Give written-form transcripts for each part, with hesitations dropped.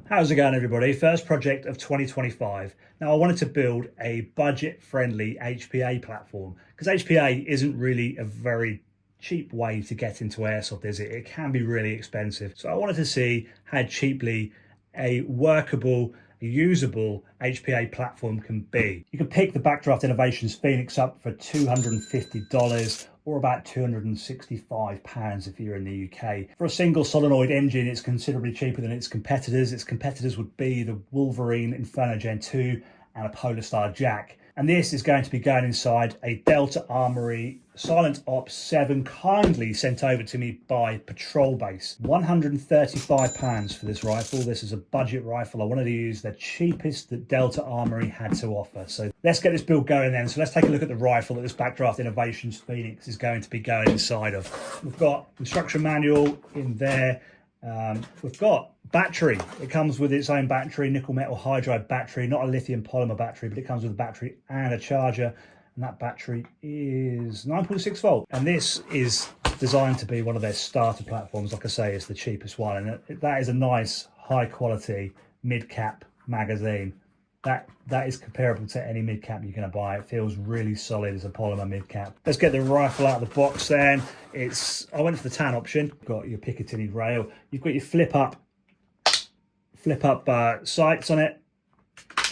How's it going, everybody? First project of 2025. Now I wanted to build a budget-friendly HPA platform because HPA isn't really a very cheap way to get into airsoft, is it? It can be really expensive. So I wanted to see how cheaply a workable, usable HPA platform can be. You can pick the Backdraft Innovations Phoenix up for $250 or about £265 if you're in the UK. For a single solenoid engine, it's considerably cheaper than its competitors. Its competitors would be the Wolverine Inferno Gen 2 and a Polar Star Jack. And this is going to be going inside a Delta Armoury Silent Ops 7, kindly sent over to me by Patrol Base. £135 for this rifle. This is a budget rifle. I wanted to use the cheapest that Delta Armoury had to offer. So let's get this build going then. So let's take a look at the rifle that this Backdraft Innovations Phoenix is going to be going inside of. We've got instruction manual in there. We've got battery. It comes with its own battery, nickel metal hydride battery, not a lithium polymer battery, but it comes with a battery and a charger, and that battery is 9.6 volt. And this is designed to be one of their starter platforms. Like I say, it's the cheapest one, and that is a nice high quality mid-cap magazine. That is comparable to any mid-cap you're going to buy. It feels really solid as a polymer mid-cap. Let's get the rifle out of the box then. I went for the tan option. You've got your Picatinny rail. You've got your flip up sights on it.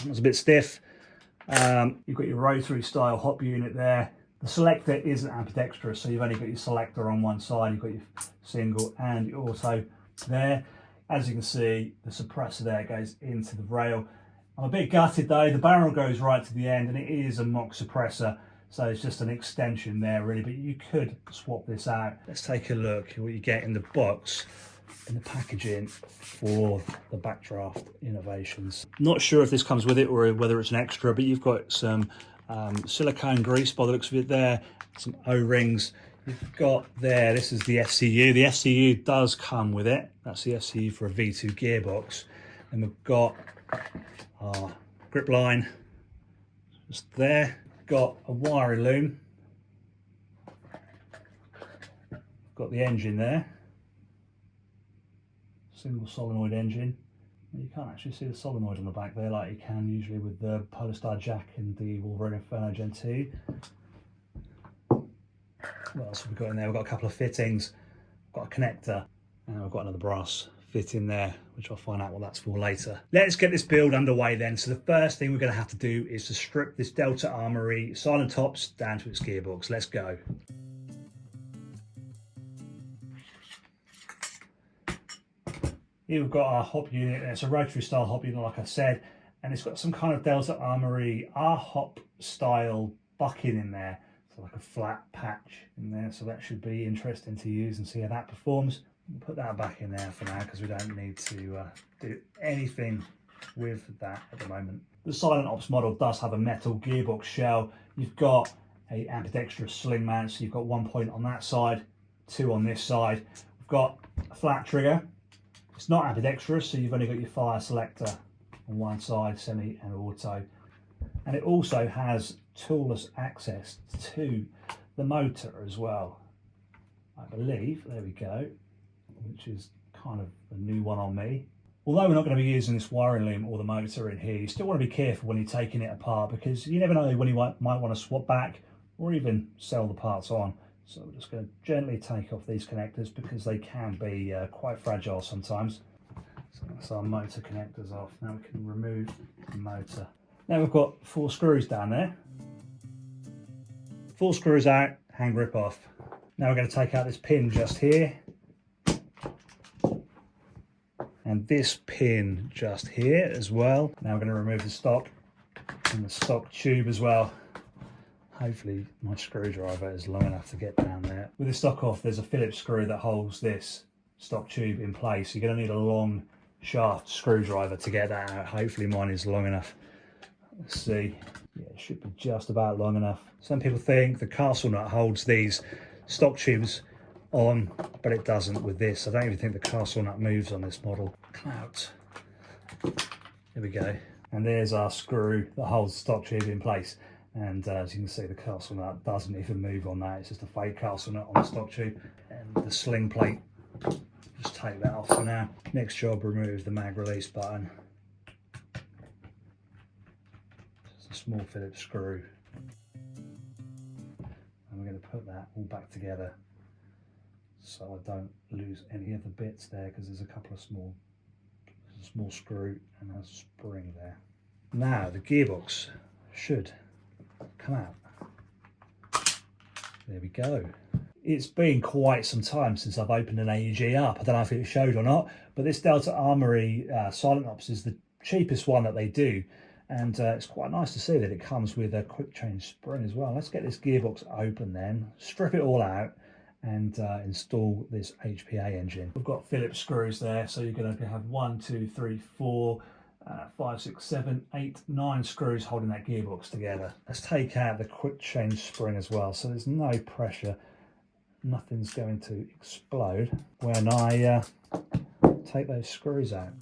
That's a bit stiff. You've got your rotary style hop unit there. The selector isn't ambidextrous, so you've only got your selector on one side. You've got your single and your auto there. As you can see, the suppressor there goes into the rail. I'm a bit gutted though, the barrel goes right to the end and it is a mock suppressor, so it's just an extension there really, but you could swap this out. Let's take a look at what you get in the box, in the packaging for the Backdraft Innovations. Not sure if this comes with it or whether it's an extra, but you've got some silicone grease by the looks of it there, some O-rings. You've got there, this is the FCU. The FCU does come with it. That's the FCU for a V2 gearbox. And we've got our grip line just there. Got a wiring loom. Got the engine there. Single solenoid engine. You can't actually see the solenoid on the back there like you can usually with the Polar Star Jack and the Wolverine Inferno Gen 2. What else have we got in there? We've got a couple of fittings. We've got a connector, and we've got another brass fit in there, which I'll find out what that's for later. Let's get this build underway then. So the first thing we're going to have to do is to strip this Delta Armoury Silent Tops down to its gearbox. Let's go. Here we've got our hop unit. It's a rotary style hop unit, like I said, and it's got some kind of Delta Armoury R-hop style bucking in there. So like a flat patch in there. So that should be interesting to use and see how that performs. We'll put that back in there for now because we don't need to do anything with that at the moment. The Silent Ops model does have a metal gearbox shell. You've got a ambidextrous sling mount, so you've got 1 point on that side, 2 on this side. We've got a flat trigger. It's not ambidextrous, so you've only got your fire selector on one side, semi and auto. And it also has toolless access to the motor as well, I believe. There we go, which is kind of a new one on me. Although we're not going to be using this wiring loom or the motor in here, you still want to be careful when you're taking it apart because you never know when you might want to swap back or even sell the parts on. So we're just going to gently take off these connectors because they can be quite fragile sometimes. So that's our motor connectors off. Now we can remove the motor. Now we've got 4 screws down there. 4 screws out, hand grip off. Now we're going to take out this pin just here. And this pin just here as well. Now we're going to remove the stock and the stock tube as well. Hopefully my screwdriver is long enough to get down there. With the stock off, there's a Phillips screw that holds this stock tube in place. You're going to need a long shaft screwdriver to get that out. Hopefully mine is long enough. Let's see. Yeah, it should be just about long enough. Some people think the castle nut holds these stock tubes on, but it doesn't with this. I don't even think the castle nut moves on this model. Clout. There we go. And there's our screw that holds the stock tube in place. And as you can see, the castle nut doesn't even move on that. It's just a fake castle nut on the stock tube. And the sling plate Just take that off for now. Next job, remove the mag release button. Just a small Phillips screw. And we're going to put that all back together so I don't lose any of the bits there, because there's a couple of small screw and a spring there. Now the gearbox should come out. There we go. It's been quite some time since I've opened an AEG up. I don't know if it showed or not, but this Delta Armoury Silent Ops is the cheapest one that they do. And it's quite nice to see that it comes with a quick change spring as well. Let's get this gearbox open then, strip it all out and install this HPA engine. We've got Phillips screws there, so you're going to have 1, 2, 3, 4, 5, 6, 7, 8, 9 screws holding that gearbox together. Let's take out the quick change spring as well, so there's no pressure. Nothing's going to explode when I take those screws out.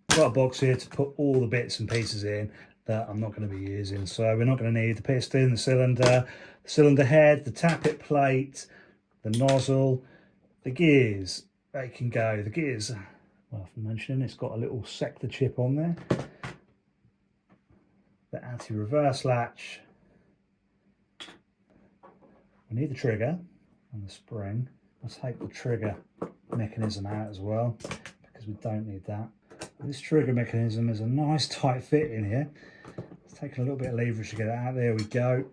Got a box here to put all the bits and pieces in that I'm not going to be using. So we're not going to need the piston, the cylinder head, the tappet plate, the nozzle, the gears. They can go. The gears, worth mentioning, it's got a little sector chip on there. The anti-reverse latch. We need the trigger and the spring. I'll take the trigger mechanism out as well, because we don't need that. This trigger mechanism is a nice tight fit in here. It's taking a little bit of leverage to get it out. There we go.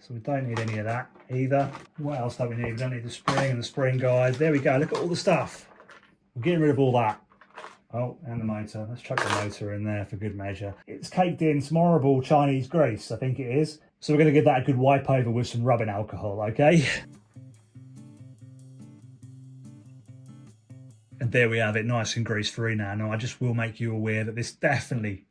So we don't need any of that either. What else do we need? We don't need the spring and the spring guide. There we go. Look at all the stuff. We're getting rid of all that. Oh, and the motor. Let's chuck the motor in there for good measure. It's caked in some horrible Chinese grease, I think it is. So we're going to give that a good wipe over with some rubbing alcohol, okay? And there we have it, nice and grease-free now. Now, I just will make you aware that this definitely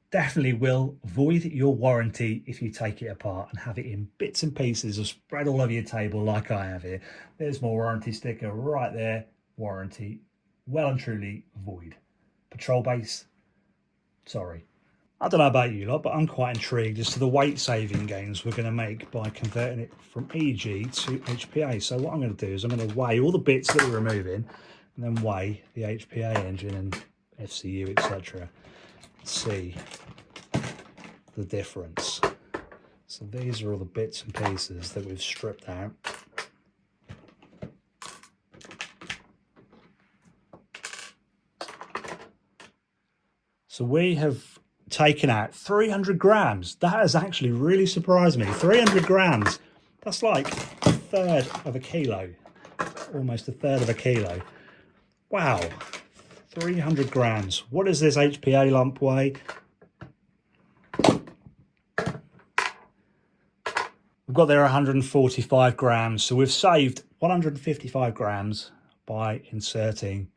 will void your warranty if you take it apart and have it in bits and pieces or spread all over your table like I have here. There's my warranty sticker right there. Warranty, well and truly void. Patrol base, sorry. I don't know about you lot, but I'm quite intrigued as to the weight-saving gains we're going to make by converting it from AEG to HPA. So what I'm going to do is I'm going to weigh all the bits that we're removing, and then weigh the HPA engine and FCU, etc. See the difference. So these are all the bits and pieces that we've stripped out. So we have taken out 300 grams. That has actually really surprised me. 300 grams. That's like a third of a kilo. Almost a third of a kilo. Wow, 300 grams. What does this HPA lump weigh? We've got there 145 grams, so we've saved 155 grams by inserting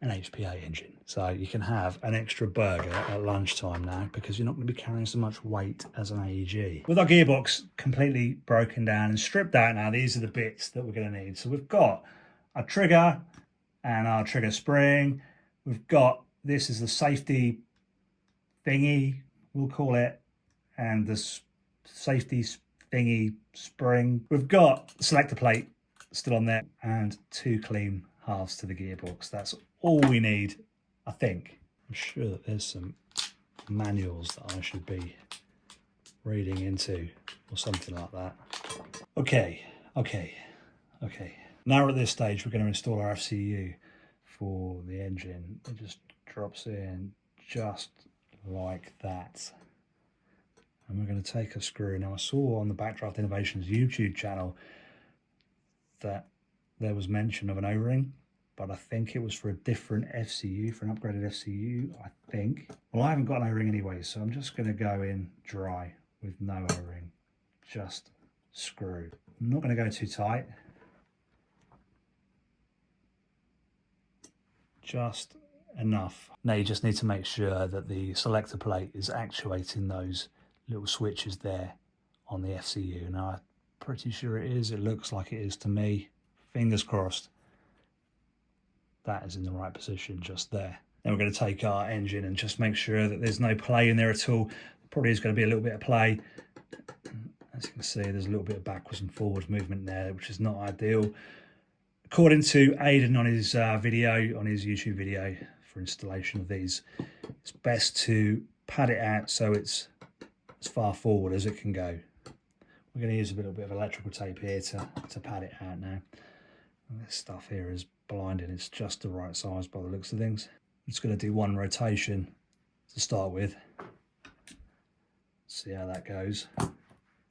an HPA engine. So you can have an extra burger at lunchtime now, because you're not going to be carrying so much weight as an AEG. With our gearbox completely broken down and stripped out now, these are the bits that we're going to need. So we've got our trigger and our trigger spring. We've got, this is the safety thingy, we'll call it, and the safety thingy spring. We've got the selector plate still on there and 2 clean halves to the gearbox. That's all we need, I think. I'm sure that there's some manuals that I should be reading into or something like that. Okay. Now at this stage, we're going to install our FCU for the engine. It just drops in just like that. And we're going to take a screw. Now I saw on the Backdraft Innovations YouTube channel that there was mention of an O-ring, but I think it was for a different FCU, for an upgraded FCU, I think. Well, I haven't got an O-ring anyway, so I'm just going to go in dry with no O-ring. Just screw. I'm not going to go too tight. Just enough. Now you just need to make sure that the selector plate is actuating those little switches there on the FCU. Now I'm pretty sure it is. It looks like it is to me. Fingers crossed. That is in the right position just there. Then we're going to take our engine and just make sure that there's no play in there at all. Probably is going to be a little bit of play. As you can see, there's a little bit of backwards and forwards movement there, which is not ideal. According to Aidan on his video, on his YouTube video for installation of these, it's best to pad it out so it's as far forward as it can go. We're going to use a little bit of electrical tape here to pad it out now. And this stuff here is blinding. It's just the right size by the looks of things. I'm just going to do one rotation to start with. See how that goes.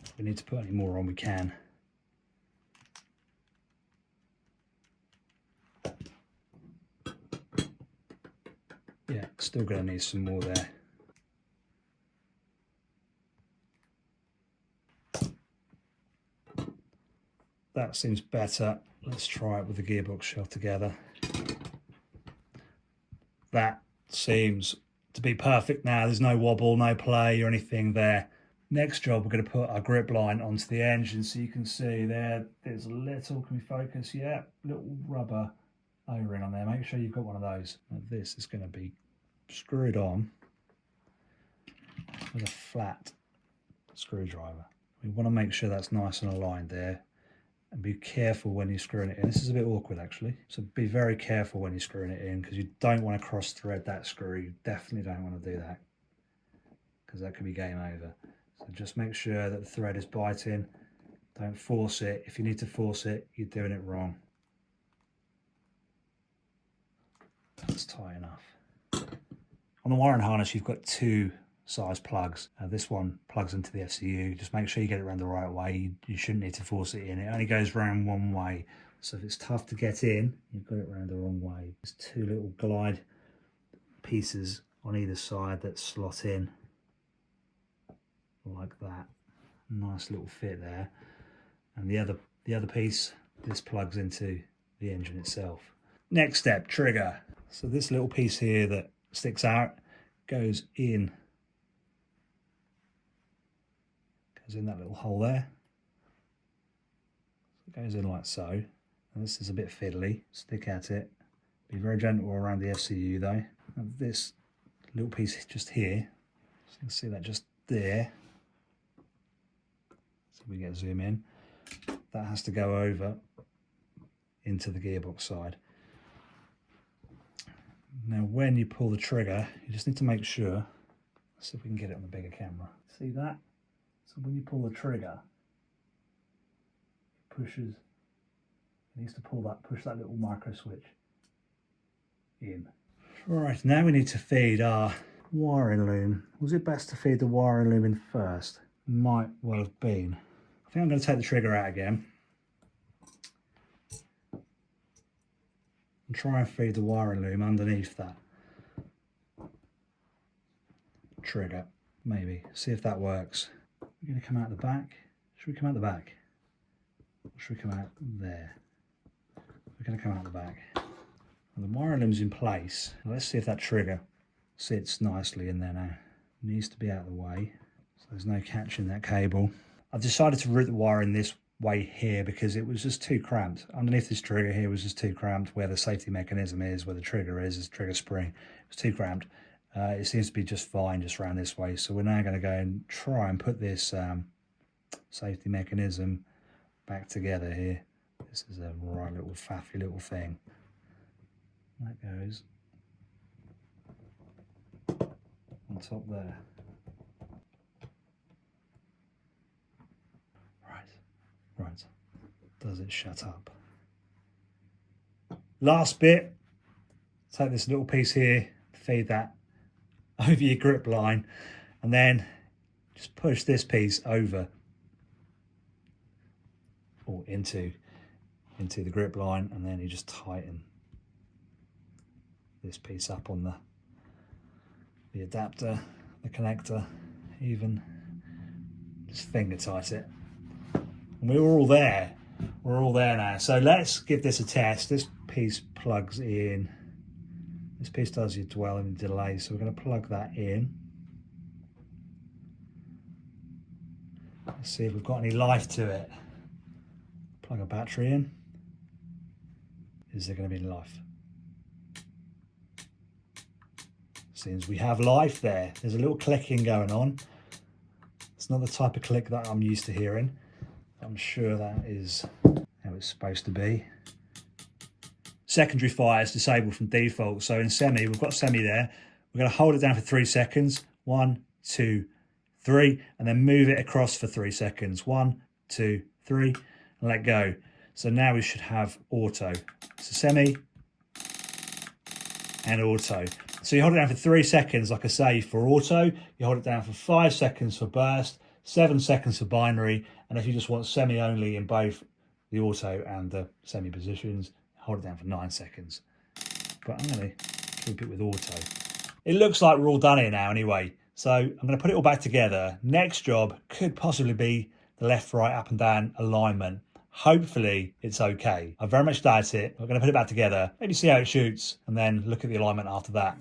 If we need to put any more on, we can. Yeah, still going to need some more there. That seems better. Let's try it with the gearbox shell together. That seems to be perfect now. There's no wobble, no play or anything there. Next job, we're going to put our grip line onto the engine. So you can see there's a little, can we focus? Yeah, little rubber O-ring on there. Make sure you've got one of those. Now this is going to be screwed on with a flat screwdriver. We want to make sure that's nice and aligned there. And be careful when you're screwing it in. This is a bit awkward actually. So be very careful when you're screwing it in, because you don't want to cross thread that screw. You definitely don't want to do that, because that could be game over. So just make sure that the thread is biting. Don't force it. If you need to force it, you're doing it wrong. That's tight enough. On the wiring harness, you've got two size plugs. This one plugs into the FCU. Just make sure you get it around the right way. You shouldn't need to force it in. It only goes around one way. So if it's tough to get in, you've got it around the wrong way. There's two little glide pieces on either side that slot in like that. Nice little fit there. And the other piece, this plugs into the engine itself. Next step, trigger. So this little piece here that sticks out goes in that little hole there. It goes in like so. And this is a bit fiddly. Stick at it. Be very gentle around the FCU though. And this little piece just here, so you can see that just there. So we get a zoom in. That has to go over into the gearbox side. Now when you pull the trigger, you just need to make sure, let's see if we can get it on the bigger camera. See that? So when you pull the trigger, it pushes, it needs to push that little micro switch in. Right, now we need to feed our wiring loom. Was it best to feed the wiring loom in first? Might well have been. I think I'm going to take the trigger out again and try and feed the wiring loom underneath that trigger. Maybe, see if that works. We're going to come out the back. Should we come out the back? Or should we come out there? We're going to come out the back. Well, the wiring loom's in place. Now let's see if that trigger sits nicely in there now. It needs to be out of the way, so there's no catching that cable. I've decided to route the wiring this way here because it was just too cramped. Underneath this trigger here was just too cramped. Where the safety mechanism is, where the trigger is trigger spring. It was too cramped. It seems to be just fine just around this way. So we're now going to go and try and put this safety mechanism back together here. This is a right little faffy little thing. That goes on top there. Right. Does it shut up? Last bit. Take this little piece here, feed that over your grip line, and then just push this piece over or into the grip line, and then you just tighten this piece up on the adapter, the connector, even just finger tight it. And we're all there. We're all there now. So let's give this a test. This piece plugs in. This piece does your dwell and delay, so we're going to plug that in. Let's see if we've got any life to it. Plug a battery in. Is there going to be life? Seems we have life there. There's a little clicking going on. It's not the type of click that I'm used to hearing. I'm sure that is how it's supposed to be. Secondary fire is disabled from default. So in semi, we've got semi there. We're going to hold it down for 3 seconds. 1, 2, 3, and then move it across for 3 seconds. 1, 2, 3, and let go. So now we should have auto. So semi and auto. So you hold it down for 3 seconds, like I say, for auto. You hold it down for 5 seconds for burst, 7 seconds for binary, and if you just want semi only in both the auto and the semi positions, hold it down for 9 seconds. But I'm going to keep it with auto. It looks like we're all done here now anyway. So I'm going to put it all back together. Next job could possibly be the left, right, up and down alignment. Hopefully it's okay. I very much doubt it. We're going to put it back together, maybe see how it shoots, and then look at the alignment after that.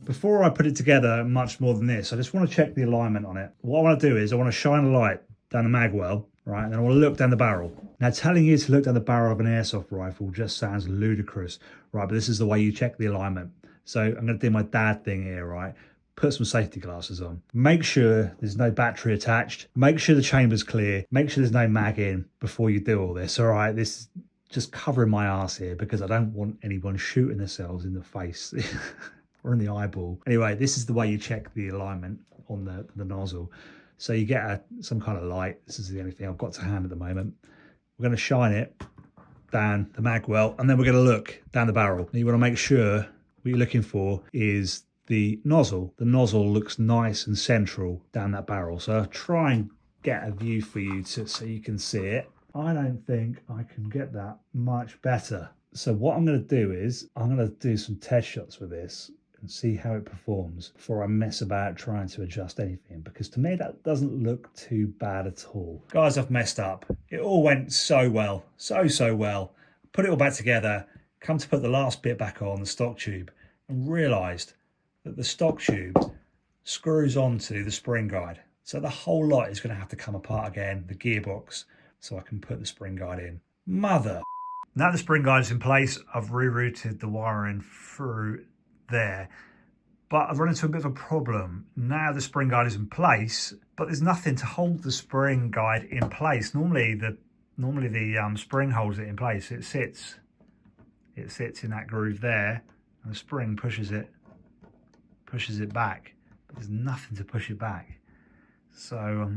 Before I put it together much more than this, I just want to check the alignment on it. What I want to do is I want to shine a light down the mag well, right? And then I want to look down the barrel. Now, telling you to look down the barrel of an airsoft rifle just sounds ludicrous, right? But this is the way you check the alignment. So I'm going to do my dad thing here, right? Put some safety glasses on. Make sure there's no battery attached. Make sure the chamber's clear. Make sure there's no mag in before you do all this, all right? This is just covering my ass here because I don't want anyone shooting themselves in the face or in the eyeball. Anyway, this is the way you check the alignment on the nozzle. So you get some kind of light. This is the only thing I've got to hand at the moment. We're going to shine it down the mag well, and then we're going to look down the barrel. And you want to make sure what you're looking for is the nozzle. The nozzle looks nice and central down that barrel. So I'll try and get a view for you so you can see it. I don't think I can get that much better. So what I'm going to do is I'm going to do some test shots with this and see how it performs before I mess about trying to adjust anything, because to me that doesn't look too bad at all. Guys, I've messed up. It all went so well, so well. Put it all back together, come to put the last bit back on, the stock tube, and realised that the stock tube screws onto the spring guide. So the whole lot is going to have to come apart again, the gearbox, so I can put the spring guide in. Mother. Now the spring guide is in place, I've rerouted the wiring through there, but I've run into a bit of a problem. Now the spring guide is in place, but there's nothing to hold the spring guide in place. Normally the spring holds it in place. It sits in that groove there, and the spring pushes it back, but there's nothing to push it back. So I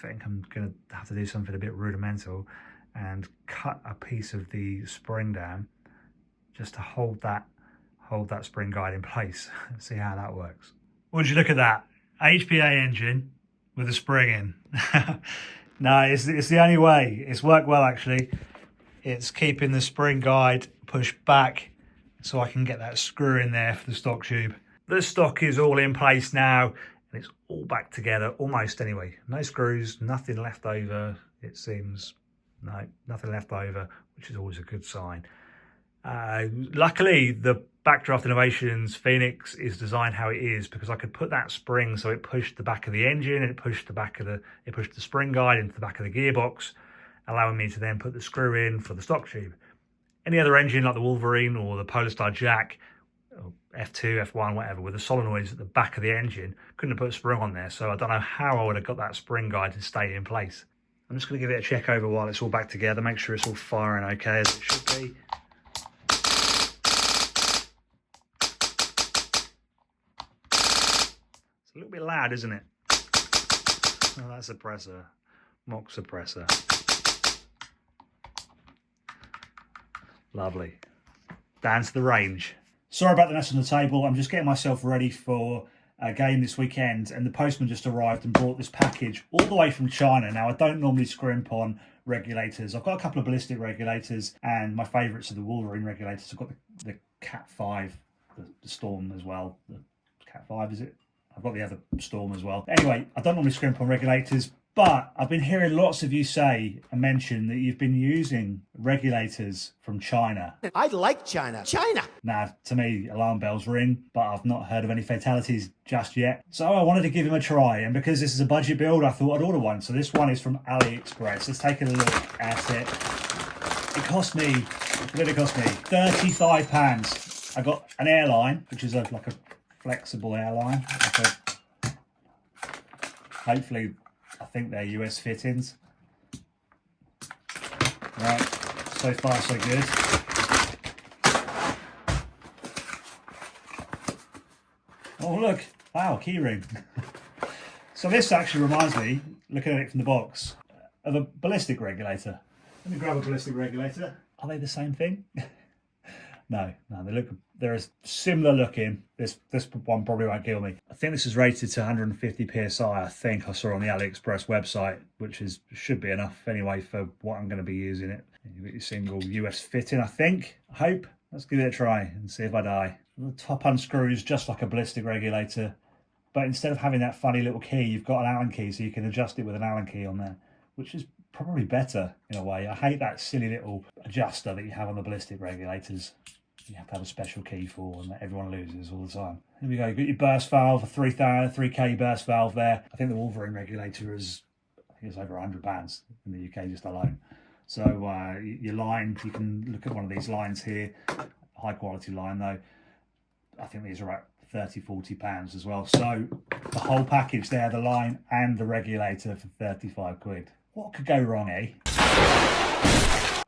think I'm gonna have to do something a bit rudimental and cut a piece of the spring down just to hold that spring guide in place. See how that works. Would you look at that HPA engine with a spring in? No, it's the only way. It's worked well actually. It's keeping the spring guide pushed back so I can get that screw in there for the stock tube. The stock is all in place now and it's all back together, almost anyway. No screws, nothing left over, it seems. No, nothing left over, which is always a good sign. Luckily, the Backdraft Innovations Phoenix is designed how it is, because I could put that spring so it pushed the back of the engine and it pushed the spring guide into the back of the gearbox, allowing me to then put the screw in for the stock tube. Any other engine like the Wolverine or the Polar Star Jack, or F2, F1, whatever, with the solenoids at the back of the engine, couldn't have put a spring on there, so I don't know how I would have got that spring guide to stay in place. I'm just going to give it a check over while it's all back together, make sure it's all firing okay as it should be. It's a little bit loud, isn't it? Oh, that's a suppressor, mock suppressor. Lovely. Down to the range. Sorry about the mess on the table. I'm just getting myself ready for a game this weekend, and the postman just arrived and brought this package all the way from China. Now, I don't normally scrimp on regulators. I've got a couple of ballistic regulators, and my favourites are the Wolverine regulators. I've got the Cat 5, the Storm as well. The Cat 5, is it? I've got the other Storm as well. Anyway, I don't normally scrimp on regulators, but I've been hearing lots of you say and mention that you've been using regulators from China. I like China. China! Now, to me, alarm bells ring, but I've not heard of any fatalities just yet. So I wanted to give him a try, and because this is a budget build, I thought I'd order one. So this one is from AliExpress. Let's take a look at it. It cost me, what did it cost me? £35. I got an airline, which is like a flexible airline. Hopefully, I think they're US fittings. Right, so far so good. Oh look, wow, keyring. So this actually reminds me, looking at it from the box, of a ballistic regulator. Let me grab a ballistic regulator. Are they the same thing? No, they're similar looking. This one probably won't kill me. I think this is rated to 150 PSI. I think I saw on the AliExpress website, which should be enough anyway for what I'm going to be using it. You've got your single US fitting, I think. I hope. Let's give it a try and see if I die. The top unscrews just like a ballistic regulator, but instead of having that funny little key, you've got an Allen key, so you can adjust it with an Allen key on there, which is probably better in a way. I hate that silly little adjuster that you have on the ballistic regulators. You have to have a special key for, and that everyone loses all the time. Here we go. You've got your burst valve, a 3K burst valve there. I think the Wolverine regulator is, I think it's over £100 in the UK just alone. So your line, you can look at one of these lines here, high quality line though. I think these are about £30–40 as well. So the whole package there, the line and the regulator for 35 quid. What could go wrong, eh?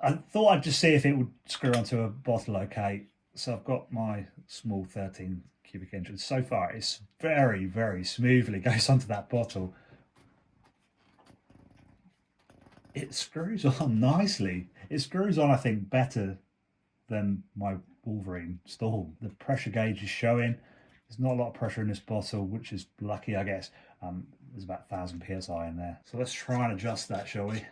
I thought I'd just see if it would screw onto a bottle okay. So I've got my small 13 cubic inches. So far it's very, very smoothly goes onto that bottle. It screws on nicely. It screws on, I think, better than my Wolverine stall. The pressure gauge is showing. There's not a lot of pressure in this bottle, which is lucky, I guess. There's about 1,000 PSI in there. So let's try and adjust that, shall we?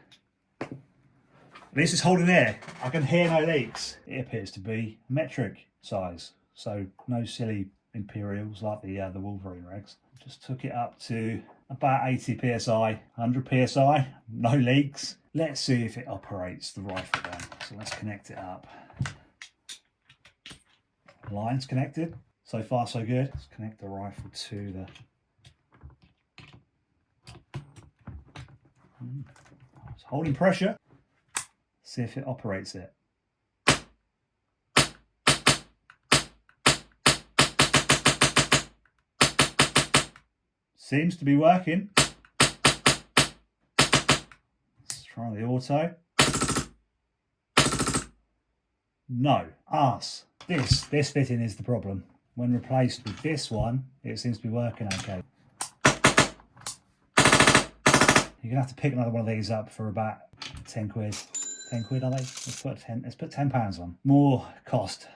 This is holding air. I can hear no leaks. It appears to be metric size, so no silly imperials like the Wolverine regs. Just took it up to about 80 psi, 100 psi, no leaks. Let's see if it operates the rifle then. So let's connect it up. Line's connected. So far so good. Let's connect the rifle to the... It's holding pressure. See if it operates it. Seems to be working. Let's try the auto. No, arse. This fitting is the problem. When replaced with this one, it seems to be working okay. You're gonna have to pick another one of these up for about 10 quid. 10 quid, are they? Let's put £10 on. More cost.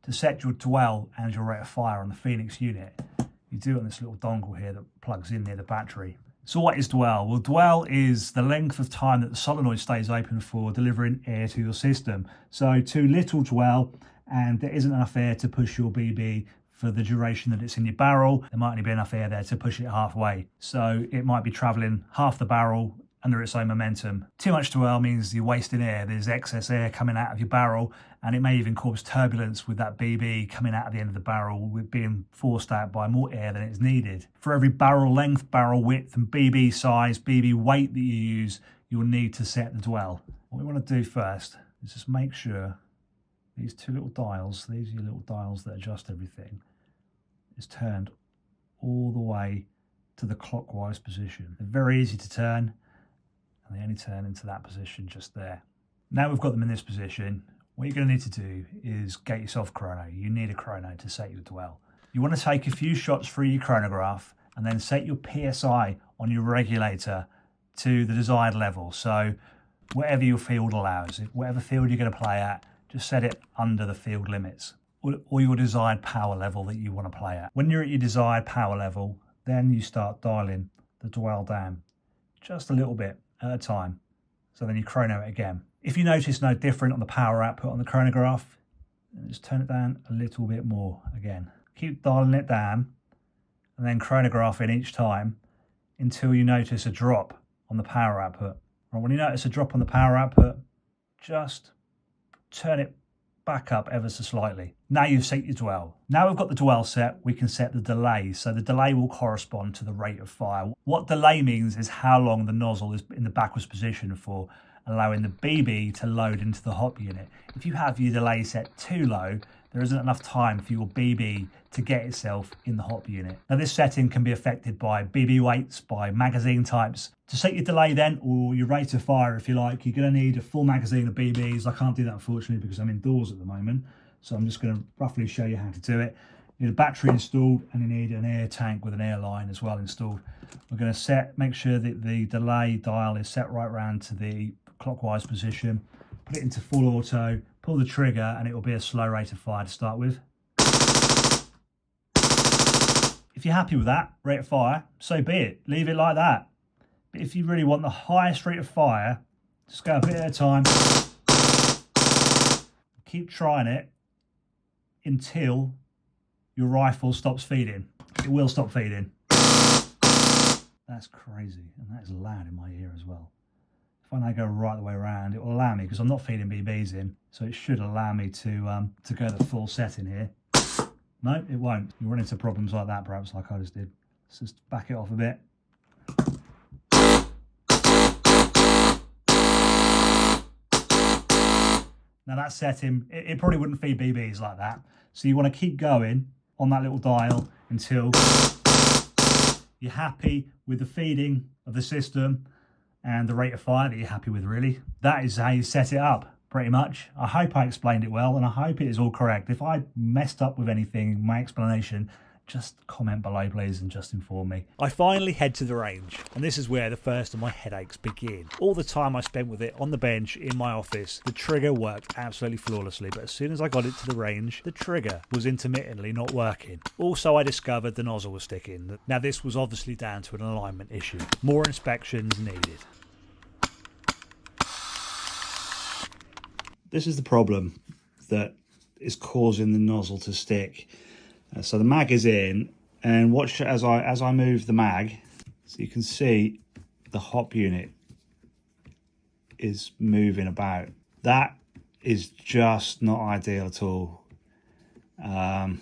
To set your dwell and your rate of fire on the Phoenix unit, you do it on this little dongle here that plugs in near the battery. So what is dwell? Well, dwell is the length of time that the solenoid stays open for delivering air to your system. So too little dwell and there isn't enough air to push your BB for the duration that it's in your barrel. There might only be enough air there to push it halfway. So it might be traveling half the barrel under its own momentum. Too much dwell means you're wasting air. There's excess air coming out of your barrel, and it may even cause turbulence with that BB coming out at the end of the barrel, with being forced out by more air than is needed. For every barrel length, barrel width, and BB size, BB weight that you use, you'll need to set the dwell. What we want to do first is just make sure these two little dials, these are your little dials that adjust everything, is turned all the way to the clockwise position. They're very easy to turn, and they only turn into that position just there. Now we've got them in this position, what you're going to need to do is get yourself a chrono. You need a chrono to set your dwell. You want to take a few shots through your chronograph and then set your PSI on your regulator to the desired level. So whatever your field allows, whatever field you're going to play at, just set it under the field limits or your desired power level that you want to play at. When you're at your desired power level, then you start dialing the dwell down just a little bit at a time. So then you chrono it again. If you notice no different on the power output on the chronograph, just turn it down a little bit more again. Keep dialing it down and then chronographing each time until you notice a drop on the power output. And when you notice a drop on the power output, just turn it back up ever so slightly. Now you've set your dwell. Now we've got the dwell set, we can set the delay. So the delay will correspond to the rate of fire. What delay means is how long the nozzle is in the backwards position for. allowing the BB to load into the hop unit. If you have your delay set too low, there isn't enough time for your BB to get itself in the hop unit. Now this setting can be affected by BB weights, by magazine types. To set your delay then, or your rate of fire if you like, you're going to need a full magazine of BBs. I can't do that unfortunately because I'm indoors at the moment. So I'm just going to roughly show you how to do it. You need a battery installed and you need an air tank with an air line as well installed. We're going to make sure that the delay dial is set right round to the clockwise position. Put it into full auto, pull the trigger and it will be a slow rate of fire to start with. If you're happy with that rate of fire, so be it, leave it like that. But if you really want the highest rate of fire, just go a bit at a time. Keep trying it until your rifle stops feeding. It will stop feeding. That's crazy, and that is loud in my ear as well. If I now go right the way around, it will allow me, because I'm not feeding BBs in, so it should allow me to go the full setting here. No, it won't. You'll run into problems like that, perhaps, like I just did. Let's just back it off a bit. Now that setting, it probably wouldn't feed BBs like that. So you want to keep going on that little dial until you're happy with the feeding of the system and the rate of fire that you're happy with, really. That is how you set it up, pretty much. I hope I explained it well, and I hope it is all correct. If I messed up with anything, my explanation, just comment below, please, and just inform me. I finally head to the range, and this is where the first of my headaches begin. All the time I spent with it on the bench in my office, the trigger worked absolutely flawlessly, but as soon as I got it to the range, the trigger was intermittently not working. Also, I discovered the nozzle was sticking. Now, this was obviously down to an alignment issue. More inspections needed. This is the problem that is causing the nozzle to stick. So the mag is in, and watch as I move the mag, so you can see the hop unit is moving about. That is just not ideal at all, and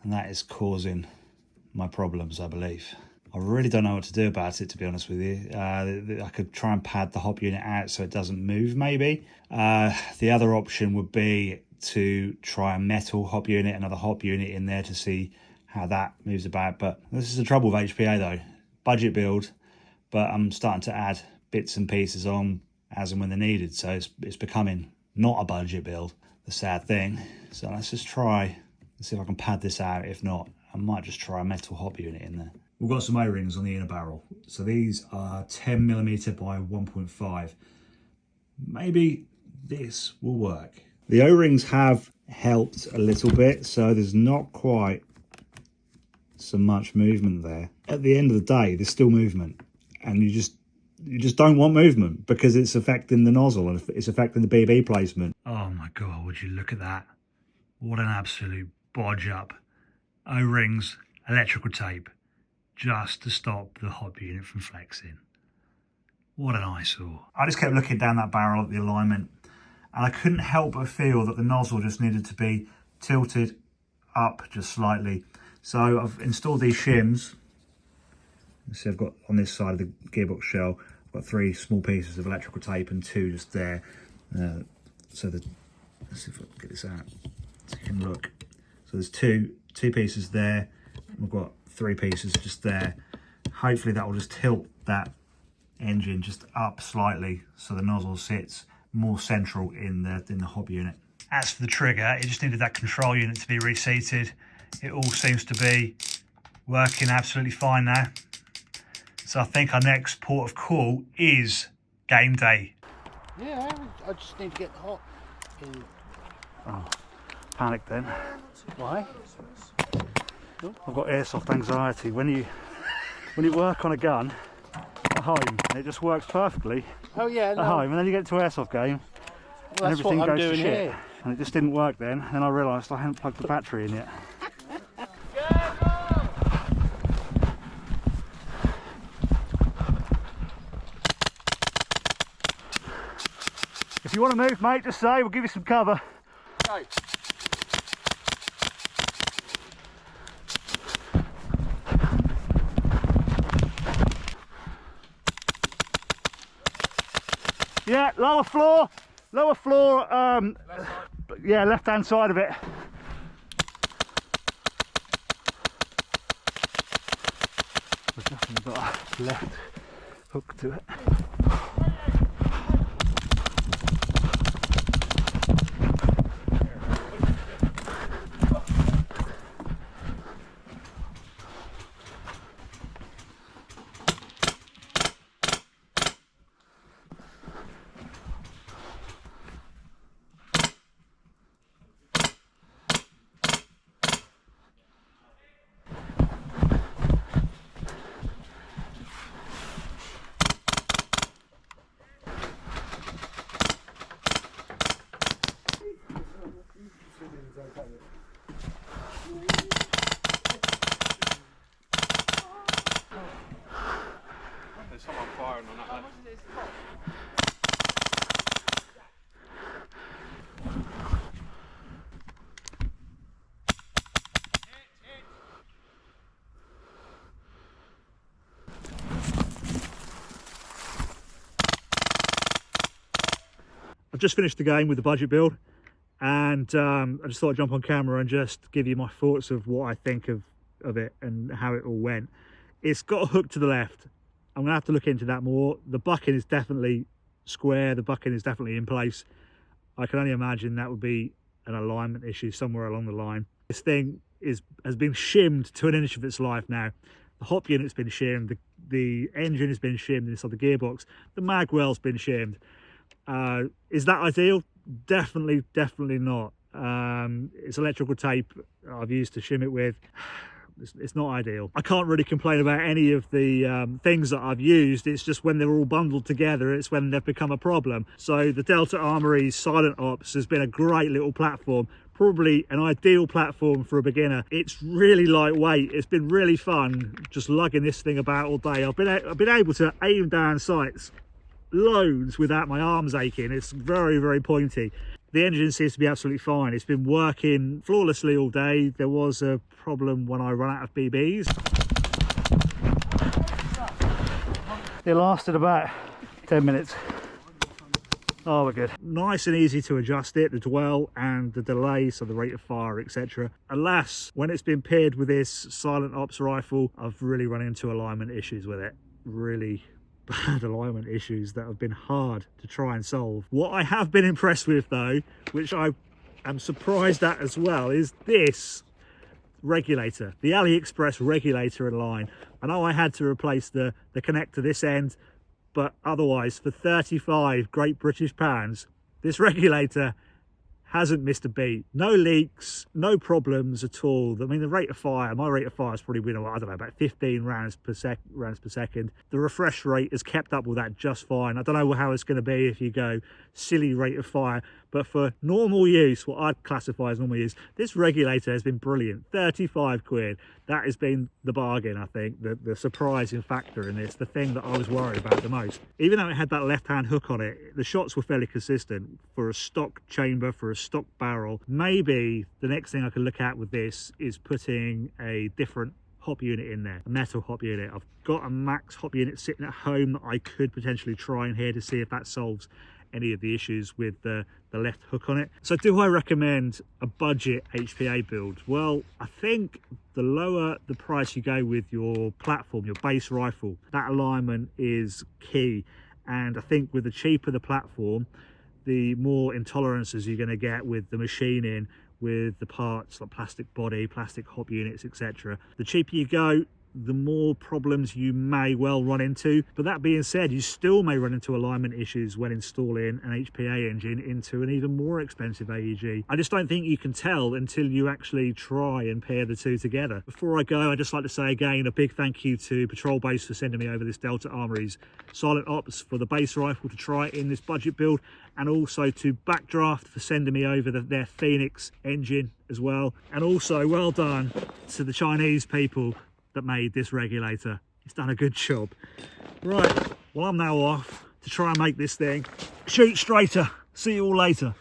that is causing my problems, I believe. I really don't know what to do about it, to be honest with you. I could try and pad the hop unit out so it doesn't move, maybe. The other option would be to try a metal hop unit, another hop unit in there to see how that moves about. But this is the trouble with HPA though. Budget build, but I'm starting to add bits and pieces on as and when they're needed. So it's becoming not a budget build, the sad thing. So let's just try and see if I can pad this out. If not, I might just try a metal hop unit in there. We've got some O-rings on the inner barrel. So these are 10mm by 1.5. Maybe this will work. The O-rings have helped a little bit, so there's not quite so much movement there. At the end of the day, there's still movement, and you just don't want movement because it's affecting the nozzle and it's affecting the BB placement. Oh my God, would you look at that? What an absolute bodge up. O-rings, electrical tape, just to stop the hop unit from flexing. What an eyesore. I just kept looking down that barrel at the alignment, and I couldn't help but feel that the nozzle just needed to be tilted up just slightly. So I've installed these shims. You see I've got on this side of the gearbox shell, I've got 3 small pieces of electrical tape and 2 just there. Let's see if I can get this out so you can look. So there's two pieces there. We've got 3 pieces just there. Hopefully that will just tilt that engine just up slightly so the nozzle sits more central in the hop unit. As for the trigger, it just needed that control unit to be reseated. It all seems to be working absolutely fine now. So I think our next port of call is game day. Yeah, I just need to get the hot in. Oh, panic then. Why? I've got airsoft anxiety. When you work on a gun at home, it just works perfectly. Oh yeah, at home, and then you get to an airsoft game, well, and everything goes to shit. Here. And it just didn't work then. And I realised I hadn't plugged the battery in yet. If you want to move, mate, just say, we'll give you some cover. Go. Yeah, lower floor, yeah, left hand side of it. We've definitely got a left hook to it. There's someone firing on that. I've just finished the game with the budget build, and I just thought I'd jump on camera and just give you my thoughts of what I think of it and how it all went. It's got a hook to the left. I'm gonna have to look into that more. The bucking is definitely square, the bucking is definitely in place. I can only imagine that would be an alignment issue somewhere along the line. This thing has been shimmed to an inch of its life now. The hop unit's been shimmed, the engine has been shimmed inside the gearbox, the mag well's been shimmed. Is that ideal? Definitely not. It's electrical tape I've used to shim it with. It's not ideal. I can't really complain about any of the things that I've used. It's just when they're all bundled together, it's when they've become a problem. So the Delta Armoury Silent Ops has been a great little platform, probably an ideal platform for a beginner. It's really lightweight. It's been really fun just lugging this thing about all day. I've been able to aim down sights loads without my arms aching. It's very pointy. The engine seems to be absolutely fine. It's been working flawlessly all day. There was a problem when I ran out of BBs. It lasted about 10 minutes. Oh, we're good. Nice and easy to adjust it, the dwell and the delay, so the rate of fire, etc. Alas, when it's been paired with this Silent Ops rifle, I've really run into alignment issues with it. Really bad alignment issues that have been hard to try and solve. What I have been impressed with though, which I am surprised at as well, is this regulator, the AliExpress regulator in line. I know I had to replace the connector this end, but otherwise for 35 Great British pounds, this regulator hasn't missed a beat. No leaks, no problems at all. I mean, the rate of fire, my rate of fire is probably, I don't know, about 15 rounds per second. The refresh rate has kept up with that just fine. I don't know how it's going to be if you go silly rate of fire, but for normal use, what I'd classify as normal use, this regulator has been brilliant. 35 quid. That has been the bargain, I think, the surprising factor in this, the thing that I was worried about the most. Even though it had that left-hand hook on it, the shots were fairly consistent for a stock chamber, for a stock barrel. Maybe the next thing I can look at with this is putting a different hop unit in there, a metal hop unit. I've got a max hop unit sitting at home that I could potentially try in here to see if that solves any of the issues with the left hook on it. So do I recommend a budget HPA build? Well, I think the lower the price you go with your platform, your base rifle, that alignment is key. And I think with the cheaper the platform, the more intolerances you're going to get with the machining, with the parts like plastic body, plastic hop units, etc. The cheaper you go, the more problems you may well run into. But that being said, you still may run into alignment issues when installing an HPA engine into an even more expensive AEG. I just don't think you can tell until you actually try and pair the two together. Before I go, I'd just like to say again a big thank you to Patrol Base for sending me over this Delta Armoury's Silent Ops for the base rifle to try in this budget build, and also to Backdraft for sending me over their Phoenix engine as well. And also well done to the Chinese people that made this regulator. It's done a good job. Right, well, I'm now off to try and make this thing shoot straighter. See you all later.